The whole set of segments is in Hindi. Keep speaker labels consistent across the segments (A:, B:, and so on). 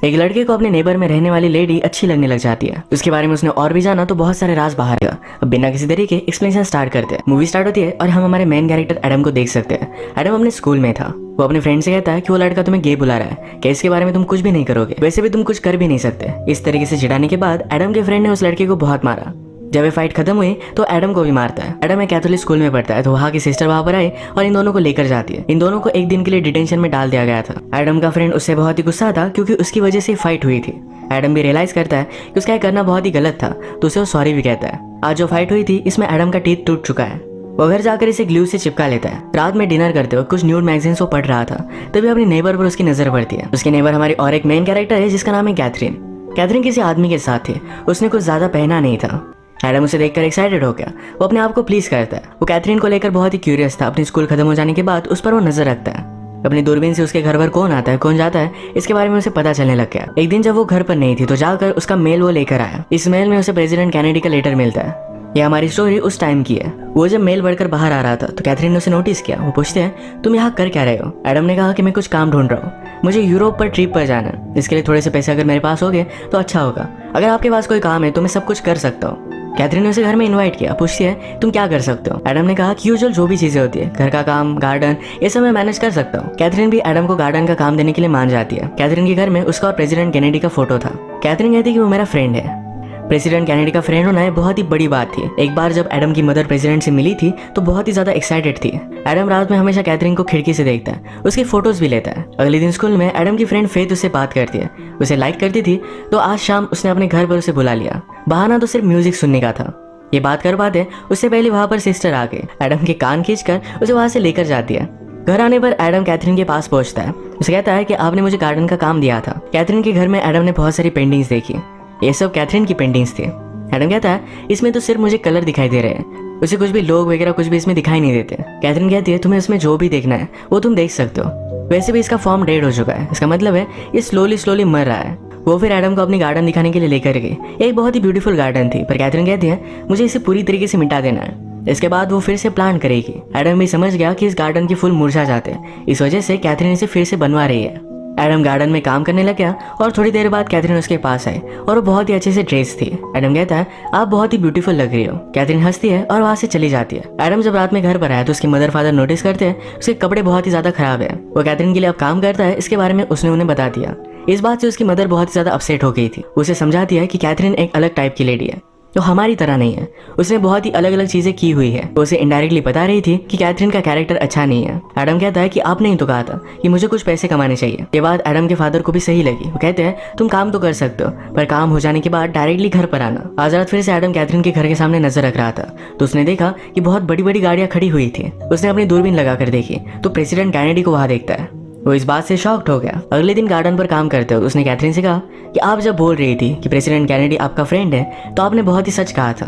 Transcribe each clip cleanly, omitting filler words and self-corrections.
A: एक लड़के को अपने नेबर में रहने वाली लेडी अच्छी लगने लग जाती है। उसके बारे में उसने और भी जाना तो बहुत सारे राज बाहर आएगा। अब बिना किसी तरीके एक्सप्लेनेशन स्टार्ट करते हैं। मूवी स्टार्ट होती है और हम हमारे मेन कैरेक्टर एडम को देख सकते हैं। एडम अपने स्कूल में था। वो अपने फ्रेंड से कहता है कि वो लड़का तुम्हें गे बुला रहा है, कि इसके बारे में तुम कुछ भी नहीं करोगे, वैसे भी तुम कुछ कर भी नहीं सकते। इस तरीके से चिढ़ाने के बाद एडम के फ्रेंड ने उस लड़के को बहुत मारा। जब ये फाइट खत्म हुई तो एडम को भी मारता है। एडम एक कैथोलिक स्कूल में पढ़ता है तो वहाँ की सिस्टर वहाँ पर आई और इन दोनों को लेकर जाती है। इन दोनों को एक दिन के लिए डिटेंशन में डाल दिया गया था। एडम का फ्रेंड उससे बहुत ही गुस्सा था क्योंकि उसकी वजह से फाइट हुई थी। एडम भी रियलाइज करता है कि उसका करना बहुत ही गलत था तो उसे वो सॉरी भी कहता है। आज जो फाइट हुई थी इसमें एडम का टीथ टूट चुका है। वो घर जाकर इसे ग्लू से चिपका लेता है। रात में डिनर करते हुए कुछ न्यूड मैगजीन्स वो पढ़ रहा था, तभी अपनी नेबर पर उसकी नजर पड़ती है। उसके नेबर हमारी और एक मेन कैरेक्टर है जिसका नाम है कैथरीन। कैथरीन किसी आदमी के साथ थी। उसने कुछ ज्यादा पहना नहीं था। एडम उसे देखकर एक्साइटेड हो गया। वो अपने आप को प्लीज करता है। वो कैथरीन को लेकर बहुत ही क्यूरियस था। अपनी स्कूल खत्म हो जाने के बाद उस पर वो नजर रखता है। अपनी दूरबीन से उसके घर पर कौन आता है कौन जाता है इसके बारे में उसे पता चलने लग गया। एक दिन जब वो घर पर नहीं थी तो जाकर उसका मेल वो लेकर आया। इस मेल में उसे प्रेसिडेंट कैनेडी का लेटर मिलता है। यह हमारी स्टोरी उस टाइम की है। वो जब मेल बढ़कर बाहर आ रहा था तो कैथरीन ने उसे नोटिस किया। वो पूछते हैं तुम यहाँ कर क्या रहे हो। एडम ने कहा कि मैं कुछ काम ढूंढ रहा हूँ, मुझे यूरोप पर ट्रिप पर जाना है। इसके लिए थोड़े से पैसे अगर मेरे पास होंगे तो अच्छा होगा। अगर आपके पास कोई काम है तो मैं सब कुछ कर सकता हूँ। कैथरीन ने उसे घर में इनवाइट किया। पूछती है तुम क्या कर सकते हो। एडम ने कहा कि यूजुअल जो भी चीजें होती है, घर का काम, गार्डन, ये सब मैं मैनेज कर सकता हूँ। कैथरीन भी एडम को गार्डन का काम देने के लिए मान जाती है। कैथरीन के घर में उसका और प्रेसिडेंट कैनेडी का फोटो था। कैथरीन कहती है कि वो मेरा फ्रेंड है। प्रेसिडेंट कैनेडी का फ्रेंड होना है बहुत ही बड़ी बात थी। एक बार जब एडम की मदर प्रेसिडेंट से मिली थी तो बहुत ही ज्यादा एक्साइटेड थी। एडम रात में हमेशा कैथरीन को खिड़की से देखता है, उसकी फोटोज भी लेता है। अगले दिन स्कूल में एडम की फ्रेंड फेथ उससे बात करती है। उसे लाइक करती थी तो आज शाम उसने अपने घर पर उसे बुला लिया। बहाना तो सिर्फ म्यूजिक सुनने का था। ये बात कर पाते उससे पहले वहां पर सिस्टर आके एडम के कान खींचकर उसे वहां से लेकर जाती है। घर आने पर एडम कैथरीन के पास पहुंचता है। उसे कहता है कि आपने मुझे गार्डन का काम दिया था। कैथरीन के घर में एडम ने बहुत सारी पेंटिंग्स देखी। ये सब कैथरीन की पेंटिंग्स थी। एडम कहता है इसमें तो सिर्फ मुझे कलर दिखाई दे रहे हैं, उसे कुछ भी लोग वगैरह कुछ भी इसमें दिखाई नहीं देते। कैथरीन कहती है तुम्हें इसमें जो भी देखना है वो तुम देख सकते हो, वैसे भी इसका फॉर्म डेड हो चुका है, इसका मतलब है ये स्लोली मर रहा है। वो फिर एडम को अपनी गार्डन दिखाने के लिए लेकर गई। ये एक बहुत ही ब्यूटीफुल गार्डन थी पर कैथरीन कहती है मुझे इसे पूरी तरीके से मिटा देना है। इसके बाद वो फिर से प्लान करेगी। एडम भी समझ गया कि इस गार्डन के फूल मुरझा जाते हैं, इस वजह से कैथरीन इसे फिर से बनवा रही है। एडम गार्डन में काम करने लग गया और थोड़ी देर बाद कैथरीन उसके पास आई और वो बहुत ही अच्छे से ड्रेस थी। एडम कहता है आप बहुत ही ब्यूटीफुल लग रही हो। कैथरीन हंसती है और वहां से चली जाती है। एडम जब रात में घर पर आया तो उसके मदर फादर नोटिस करते हैं उसके कपड़े बहुत ही ज्यादा खराब है। वो कैथरीन के लिए अब काम करता है, इसके बारे में उसने उन्हें बता दिया। इस बात से उसकी मदर बहुत ही ज्यादा अपसेट हो गई थी। उसे समझाती है कि कैथरीन एक अलग टाइप की लेडी है तो हमारी तरह नहीं है, उसने बहुत ही अलग अलग चीजें की हुई है। वो उसे इनडायरेक्टली बता रही थी कि कैथरीन का कैरेक्टर अच्छा नहीं है। एडम कहता है कि आपने ही तो कहा था कि मुझे कुछ पैसे कमाने चाहिए। ये बात एडम के फादर को भी सही लगी। वो कहते हैं तुम काम तो कर सकते हो पर काम हो जाने के बाद डायरेक्टली घर पर आना। आज रात फिर से एडम कैथरीन के घर के सामने नजर रख रहा था तो उसने देखा कि बहुत बड़ी बड़ी गाड़ियां खड़ी हुई थी। उसने अपनी दूरबीन लगाकर देखी तो प्रेसिडेंट कैनेडी को वहां देखता है। वो इस बात से शॉक्ड हो गया। अगले दिन गार्डन पर काम करते हुए उसने कैथरीन से कहा कि आप जब बोल रही थी कि प्रेसिडेंट कैनेडी आपका फ्रेंड है तो आपने बहुत ही सच कहा था।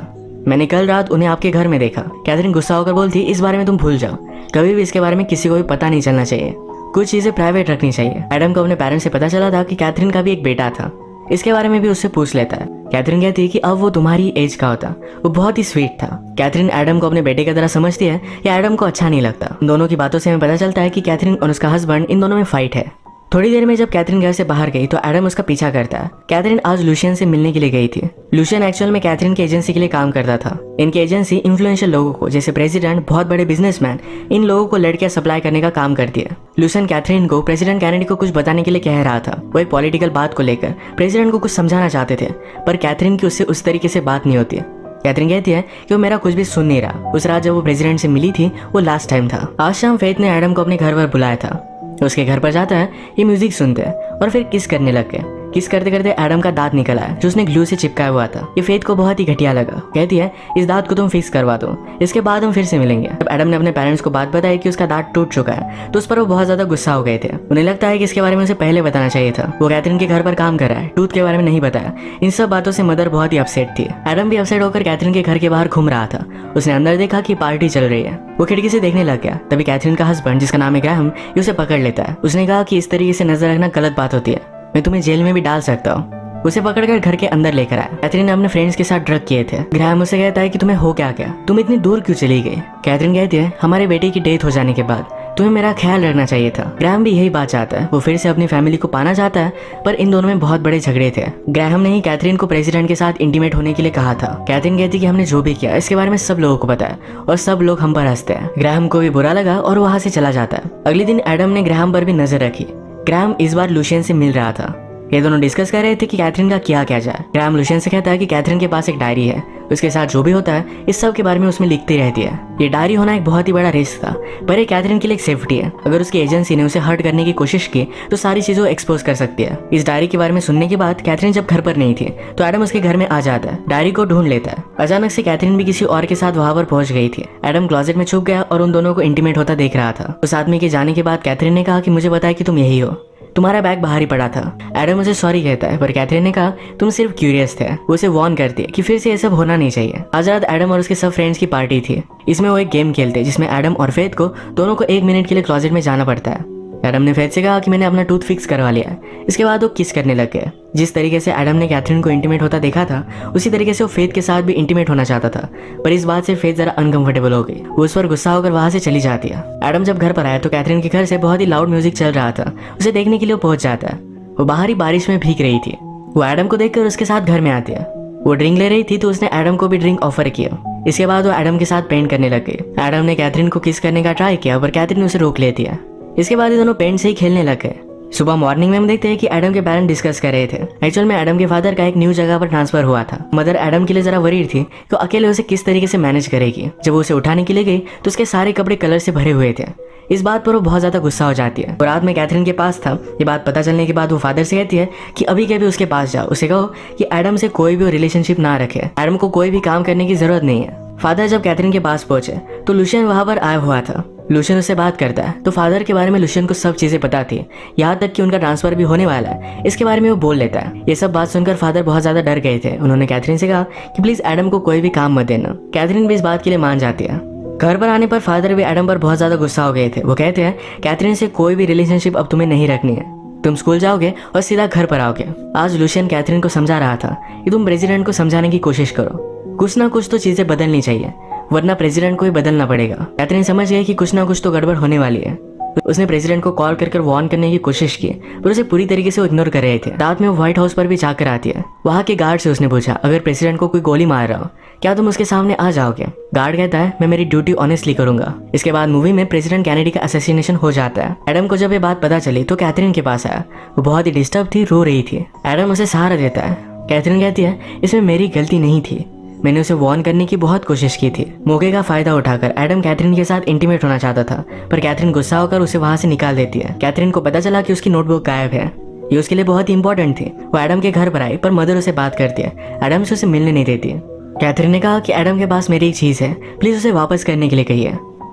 A: मैंने कल रात उन्हें आपके घर में देखा। कैथरीन गुस्सा होकर बोलती इस बारे में तुम भूल जाओ, कभी भी इसके बारे में किसी को भी पता नहीं चलना चाहिए, कुछ चीजें प्राइवेट रखनी चाहिए। एडम को अपने पेरेंट्स से पता चला था कि कैथरीन का भी एक बेटा था, इसके बारे में भी उससे पूछ लेता है। कैथरीन कहती है कि अब वो तुम्हारी एज का होता। वो बहुत ही स्वीट था। कैथरीन एडम को अपने बेटे की तरह समझती है या एडम को अच्छा नहीं लगता। इन दोनों की बातों से हमें पता चलता है कि कैथरीन और उसका हस्बैंड इन दोनों में फाइट है। थोड़ी देर में जब कैथरीन घर से बाहर गई तो एडम उसका पीछा करता है। कैथरीन आज लूशियन से मिलने के लिए गई थी। लूशियन एक्चुअल में कैथरीन की एजेंसी के लिए काम करता था। इनकी एजेंसी इन्फ्लुएंशियल लोगों को जैसे प्रेसिडेंट, बहुत बड़े बिजनेसमैन, इन लोगों को लड़कियां सप्लाई करने का काम करती है। लूशियन कैथरीन को प्रेसिडेंट कैनेडी को कुछ बताने के लिए कह रहा था। वो एक पॉलिटिकल बात को लेकर प्रेसिडेंट को कुछ समझाना चाहते थे पर कैथरीन की उससे उस तरीके से बात नहीं होती। कैथरीन कहती है कि वो मेरा कुछ भी सुन नहीं रहा। उस रात जब वो प्रेसिडेंट से मिली थी वो लास्ट टाइम था। आज शाम फेथ ने एडम को अपने घर पर बुलाया था। उसके घर पर जाता है, ये म्यूजिक सुनते हैं और फिर किस करने लग गए। किस करते करते एडम का दांत निकल आया जो उसने ग्लू से चिपकाया हुआ था। ये फेथ को बहुत ही घटिया लगा। कहती है इस दांत को तुम फिक्स करवा दो, इसके बाद हम फिर से मिलेंगे। जब एडम ने अपने पेरेंट्स को बात बताई कि उसका दांत टूट चुका है तो उस पर वो बहुत ज्यादा गुस्सा हो गए थे। उन्हें लगता है कि इसके बारे में उसे पहले बताना चाहिए था। वो कैथरीन के घर पर काम कर रहा है, टूथ के बारे में नहीं बताया। इन सब बातों से मदर बहुत ही अपसेट थी। एडम भी अपसेट होकर कैथरीन के घर के बाहर घूम रहा था। उसने अंदर देखा कि पार्टी चल रही है। वो खिड़की से देखने लग गया। तभी कैथरीन का हस्बैंड जिसका नाम है ग्राहम ये उसे पकड़ लेता है। उसने कहा कि इस तरीके से नजर रखना गलत बात होती है, मैं तुम्हें जेल में भी डाल सकता हूँ। उसे पकड़कर घर के अंदर लेकर आया। कैथरीन ने अपने फ्रेंड्स के साथ ड्रग किए थे। ग्राहम उसे कहता है कि तुम्हें हो क्या गया, तुम इतनी दूर क्यों चली गई। कैथरीन कहती है हमारे बेटे की डेथ हो जाने के बाद तुम्हें मेरा ख्याल रखना चाहिए था। ग्राहम भी यही बात चाहता है, वो फिर से अपनी फैमिली को पाना चाहता है, पर इन दोनों में बहुत बड़े झगड़े थे। ग्राहम ने ही कैथरीन को प्रेसिडेंट के साथ इंटीमेट होने के लिए कहा था। कैथरीन कहती कि हमने जो भी किया इसके बारे में सब लोगों को पता है और सब लोग हम पर हंसते हैं। ग्राहम को भी बुरा लगा और वहां से चला जाता है। अगले दिन एडम ने ग्राहम पर भी नजर रखी। ग्राहम इस बार लुशियन से मिल रहा था। ये दोनों डिस्कस कर रहे थे कि कैथरीन का क्या जाए। ग्राहम लुशियन से कहता है कि कैथरीन के पास एक डायरी है, उसके साथ जो भी होता है इस सब के बारे में उसमें लिखती रहती है। ये डायरी होना एक बहुत ही बड़ा रिस्क था, पर ये कैथरीन के लिए एक सेफ्टी है। अगर उसकी एजेंसी ने उसे हर्ट करने की कोशिश की तो सारी चीजों एक्सपोज कर सकती है। इस डायरी के बारे में सुनने के बाद कैथरीन जब घर पर नहीं थी तो एडम उसके घर में आ जाता है, डायरी को ढूंढ लेता है। अचानक से कैथरीन भी किसी और के साथ वहां पर पहुंच गई थी। एडम क्लोजेट में छुप गया और उन दोनों को इंटीमेट होता देख रहा था। उस आदमी के जाने के बाद कैथरीन ने कहा कि मुझे बताया कि तुम यही हो, तुम्हारा बैग बाहर ही पड़ा था। एडम उसे सॉरी कहता है, पर कैथरीन ने कहा तुम सिर्फ क्यूरियस थे। वो उसे वार्न करती है कि फिर से ये सब होना नहीं चाहिए। आज रात एडम और उसके सब फ्रेंड्स की पार्टी थी। इसमें वो एक गेम खेलते जिसमें एडम और फेथ को दोनों को 1 मिनट के लिए क्लोजेट में जाना पड़ता है। एडम ने फेथ से कहा कि मैंने अपना टूथ फिक्स करवा लिया है। इसके बाद वो किस करने लग गए। जिस तरीके से एडम ने कैथरीन को इंटीमेट होता देखा था उसी तरीके से वो फेथ के साथ भी इंटीमेट होना चाहता था, पर इस बात से फेथ जरा अनकंफर्टेबल हो गई। वो उस पर गुस्सा होकर वहां से चली जाती है। एडम जब घर पर आया तो कैथरीन के घर से बहुत ही लाउड म्यूजिक चल रहा था। उसे देखने के लिए वो पहुंच जाता है। वो बाहर ही बारिश में भीग रही थी। वो एडम को देखकर उसके साथ घर में आती है। वो ड्रिंक ले रही थी तो उसने एडम को भी ड्रिंक ऑफर किया। इसके बाद वो एडम के साथ पेंट करने लग गई। एडम ने कैथरीन को किस करने का ट्राई किया, पर कैथरीन उसे रोक लेती है। इसके बाद ये दोनों पेंट से ही खेलने लग गए। सुबह मॉर्निंग में हम देखते हैं कि एडम के पेरेंट्स डिस्कस कर रहे थे। एक्चुअल में एडम के फादर का एक न्यू जगह पर ट्रांसफर हुआ था। मदर एडम के लिए जरा वरीड थी कि अकेले उसे किस तरीके से मैनेज करेगी। जब वो उसे उठाने के लिए गई तो उसके सारे कपड़े कलर से भरे हुए थे। इस बात पर वो बहुत ज्यादा गुस्सा हो जाती है। और रात में कैथरीन के पास था। ये बात पता चलने के बाद वो फादर से कहती है कि अभी के अभी उसके पास जाओ, उसे कहो कि एडम से कोई भी रिलेशनशिप ना रखे, एडम को कोई भी काम करने की जरूरत नहीं है। फादर जब कैथरीन के पास पहुंचे तो लुशियन वहां पर आया हुआ था। लुशियन उससे बात करता है तो फादर के बारे में लुशियन को सब चीजें पता थी, यहाँ तक कि उनका ट्रांसफर भी होने वाला है, इसके बारे में वो बोल लेता है। ये सब बात सुनकर फादर बहुत ज्यादा डर गए थे। उन्होंने कैथरीन से कहा कि प्लीज एडम को कोई भी काम मत देना। कैथरीन भी इस बात के लिए मान जाती है। घर पर आने पर फादर भी एडम पर बहुत ज्यादा गुस्सा हो गए थे। वो कहते हैं कैथरीन से कोई भी रिलेशनशिप अब तुम्हें नहीं रखनी है, तुम स्कूल जाओगे और सीधा घर पर आओगे। आज लुशियन कैथरीन को समझा रहा था कि तुम प्रेसिडेंट को समझाने की कोशिश करो, कुछ ना कुछ तो चीजें बदलनी चाहिए, वरना प्रेसिडेंट को ही बदलना पड़ेगा। कैथरीन समझ गई कि कुछ ना कुछ तो गड़बड़ होने वाली है। उसने प्रेसिडेंट को कॉल कर वार्न करने की कोशिश की, पर उसे पूरी तरीके से इग्नोर कर रहे थे। रात में वो व्हाइट हाउस पर भी जाकर आती है। वहाँ के गार्ड से उसने पूछा अगर प्रेसिडेंट को कोई गोली मार रहा हो क्या तुम उसके सामने आ जाओगे। गार्ड कहता है मैं मेरी ड्यूटी ऑनेस्टली करूंगा। इसके बाद मूवी में प्रेसिडेंट कैनेडी का असैसिनेशन हो जाता है। एडम को जब ये बात पता चली तो कैथरीन के पास आया। वो बहुत ही डिस्टर्ब थी, रो रही थी। एडम उसे सहारा देता है। कैथरीन कहती है इसमें मेरी गलती नहीं थी, मैंने उसे वार्न करने की बहुत कोशिश की थी। मौके का फायदा उठाकर एडम कैथरीन के साथ इंटीमेट होना चाहता था, पर कैथरीन गुस्सा होकर उसे वहां से निकाल देती है। कैथरीन को पता चला कि उसकी नोटबुक गायब है। ये उसके लिए बहुत ही इंपॉर्टेंट थी। वो एडम के घर पर आई, पर मदर उसे बात करती है। एडम से उसे मिलने नहीं देती। कैथरीन ने कहा कि एडम के पास मेरी एक चीज है, प्लीज उसे वापस करने के लिए कहिए।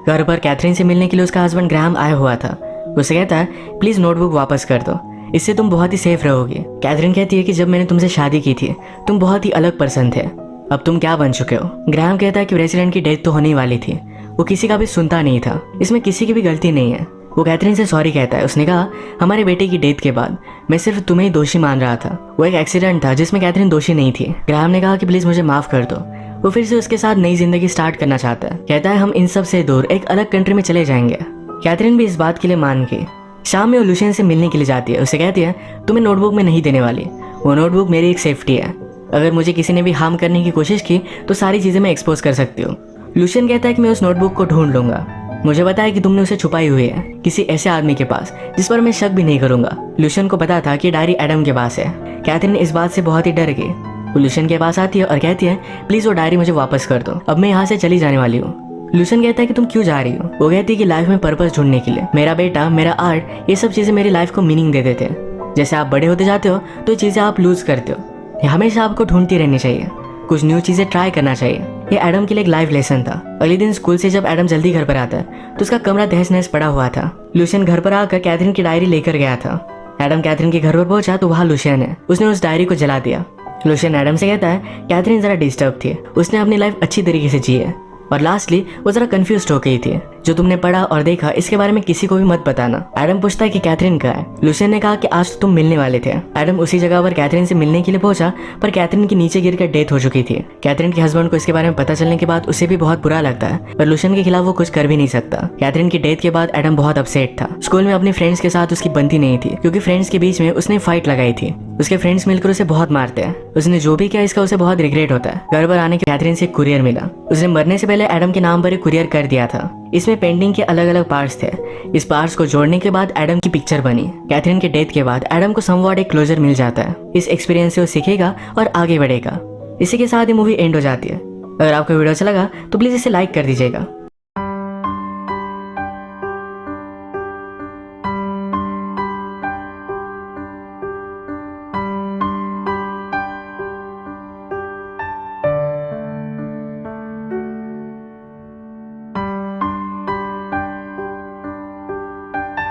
A: घर पर कैथरीन से मिलने के लिए उसका हस्बैंड ग्राहम आया हुआ था। उसे कहता है प्लीज नोटबुक वापस कर दो, इससे तुम बहुत ही सेफ रहोगी। कैथरीन कहती है कि जब मैंने तुमसे शादी की थी तुम बहुत ही अलग पर्सन थे, अब तुम क्या बन चुके हो। ग्राहम कहता है कि प्रेसिडेंट की डेथ तो होने वाली थी, वो किसी का भी सुनता नहीं था, इसमें किसी की भी गलती नहीं है। वो कैथरीन से सॉरी कहता है। उसने कहा हमारे बेटे की डेथ के बाद मैं सिर्फ तुम्हें ही दोषी मान रहा था, वो एक एक्सीडेंट था जिसमें कैथरीन दोषी नहीं थी। ग्राहम ने कहा कि प्लीज मुझे माफ कर दो। वो फिर से उसके साथ नई जिंदगी स्टार्ट करना चाहता है। कहता है हम इन सब से दूर एक अलग कंट्री में चले जाएंगे। कैथरीन भी इस बात के लिए मान गई। शाम में वो लुशियन से मिलने के लिए जाती है। उसे कहती है तुम्हें नोटबुक में नहीं देने वाली, वो नोटबुक मेरी एक सेफ्टी है, अगर मुझे किसी ने भी हार्म करने की कोशिश की तो सारी चीजें मैं एक्सपोज कर सकती हूँ। लुशियन कहता है कि मैं उस नोटबुक को ढूंढ लूंगा, मुझे पता है कि तुमने उसे छुपाई हुई है किसी ऐसे आदमी के पास जिस पर मैं शक भी नहीं करूंगा। लुशियन को पता था कि डायरी एडम के पास है। कैथरीन इस बात से बहुत ही डर गई। वो लुशियन के पास आती है और कहती है प्लीज वो डायरी मुझे वापस कर दो, अब मैं यहाँ से चली जाने वाली हूँ। लुशियन कहता है कि तुम क्यों जा रही हो। वो कहती है कि लाइफ में पर्पस ढूंढने के लिए। मेरा बेटा, मेरा आर्ट, ये सब चीजें मेरी लाइफ को मीनिंग दे देते हैं। जैसे आप बड़े होते जाते हो तो ये चीजें आप लूज करते हो, हमेशा आपको ढूंढती रहनी चाहिए, कुछ न्यू चीजें ट्राई करना चाहिए। ये एडम के लिए एक लाइफ लेसन था। अगले दिन स्कूल से जब एडम जल्दी घर पर आता है तो उसका कमरा तहस नहस पड़ा हुआ था। लुशियन घर पर आकर कैथरीन की डायरी लेकर गया था। एडम कैथरीन के घर पर पहुंचा तो वहाँ लुशियन है। उसने उस डायरी को जला दिया। लुशियन एडम से कहता है कैथरीन जरा डिस्टर्ब थी, उसने अपनी लाइफ अच्छी तरीके से जी है, और लास्टली वो जरा कंफ्यूज हो गई थी। जो तुमने पढ़ा और देखा इसके बारे में किसी को भी मत बताना। एडम पूछता है कि कैथरीन कहाँ है। लुसियन ने कहा कि आज तो तुम मिलने वाले थे। एडम उसी जगह पर कैथरीन से मिलने के लिए पहुंचा, पर कैथरीन की नीचे गिरकर डेथ हो चुकी थी। कैथरीन के हस्बैंड को इसके बारे में पता चलने के बाद उसे भी बहुत बुरा लगता है, पर लुसियन के खिलाफ वो कुछ कर भी नहीं सकता। कैथरीन की डेथ के बाद एडम बहुत अपसेट था। स्कूल में अपनी फ्रेंड्स के साथ उसकी बनती नहीं थी, क्योंकि फ्रेंड्स के बीच में उसने फाइट लगाई थी। उसके फ्रेंड्स मिलकर उसे बहुत मारते हैं। उसने जो भी किया इसका उसे बहुत रिग्रेट होता है। घर पर आने के कैथरीन से एक कुरियर मिला। उसने मरने से पहले एडम के नाम पर एक कुरियर कर दिया था। इसमें पेंटिंग के अलग अलग पार्ट्स थे। इस पार्ट्स को जोड़ने के बाद एडम की पिक्चर बनी। कैथरीन के डेथ के बाद एडम को समवॉट एक क्लोजर मिल जाता है। इस एक्सपीरियंस से वो सीखेगा और आगे बढ़ेगा। इसी के साथ ही मूवी एंड हो जाती है। अगर आपको वीडियो अच्छा लगा तो प्लीज इसे लाइक कर दीजिएगा।